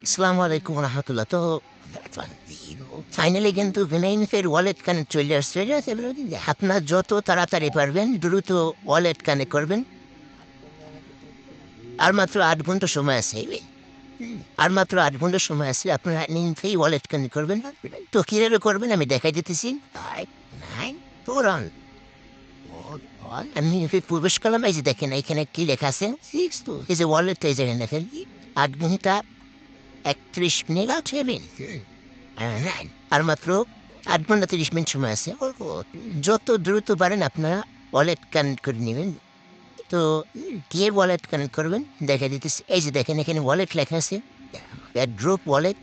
আসসালামু আলাইকুম রহমতুল্লাহ। তো ফাইনালি কিন্তু রিমাইন্সের ওয়ালেট কানেক্ট চলে আসছে। ঠিক আছে? আপনার যত তাড়াতাড়ি পারবেন দ্রুত ওয়ালেট কানেক্ট করবেন। আর মাত্র ৮ ঘন্টা সময় আছে। আর মাত্র ৮ ঘন্টা সময় আছে, আপনারা নিমিষেই ওয়ালেট কানেক্ট করবেন। তো কিভাবে করবেন আমি দেখাই দিতেছি। আমি প্রবেশ করলাম, এই যে দেখেন এখানে কি লেখা আছে, এই যে ওয়ালেট, এই যে দেখেন ৮ ঘন্টা ৩১ মিনিট আছে। আর মাত্র ৮ ঘন্টা ৩০ মিনিট সময় আছে। যত দ্রুত পারেন আপনারা ওয়ালেট কানেক্ট করে নেবেন। তো কে ওয়ালেট কানেক্ট করবেন দেখা দিতেছে। এই যে দেখেন এখানে ওয়ালেট লেখা আছে, ড্রপ ওয়ালেট।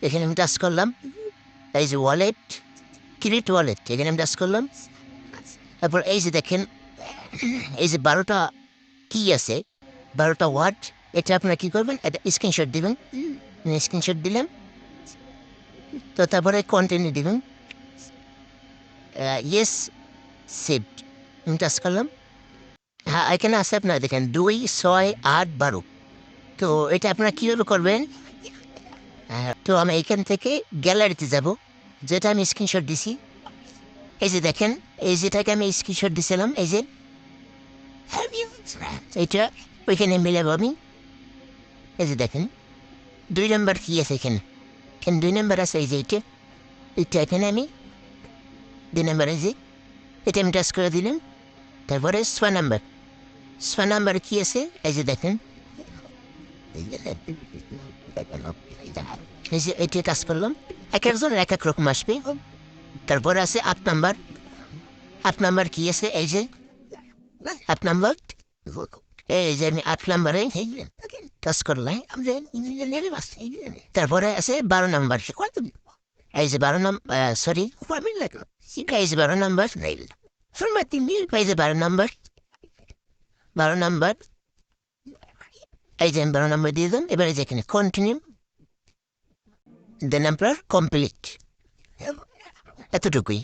এখানে আমি টাচ করলাম, এই যে ওয়ালেট, ক্রিয়েট ওয়ালেট, এখানে আমি টাচ করলাম। তারপর এই যে দেখেন, এই যে 12টা কি আছে, 12টা ওয়ার্ড, এটা আপনারা কি করবেন, এটা স্ক্রিনশট দিবেন। স্ক্রিনশট দিলাম, তো তারপরে কন্টিনিউ দিবেন। ইয়েস, সেভড, আমি টাচ করলাম। হ্যাঁ, এখানে আছে আপনারা দেখেন ২, ৬, ৮, ১২। তো এটা আপনারা কীভাবে করবেন? তো আমি এখান থেকে গ্যালারিতে যাব, যেটা আমি স্ক্রিনশট দিছি। এই যে দেখেন, এই যেটাকে আমি স্ক্রিনশট দিছিলাম, এই যে এটা ওইখানে মিলাবো আমি। এই যে দেখেন ২ নম্বর কি আছে এখানে, এখানে ২ নম্বর আছে, এই যে এটা, এটা এখানে আমি ২ নম্বর, এই যে এটা আমি টাচ করে দিলাম। তারপরে ৬ নম্বর, ৬ নম্বর কি আছে, এই যে দেখেন, এই যে এটি টাচ করলাম। এক একজনের এক এক রকম আসবে। তারপরে আছে ৮ নম্বর, ৮ নম্বর কি আছে, এই যে ৮ নম্বর, এই যে আমি ৮ নম্বরে টাচ করলাম। তারপরে আছে ১২ নম্বর, এই যে ১২ নম্বর, সরি, এই যে ১২ নম্বর, এই যে ১২ নম্বর, ১২ নম্বর, এই যে আমি ১২ নম্বর দিয়ে দিলাম। এবারে যেখানে কন্টিনিউ দেন আপনার কমপ্লিট, এতটুকুই।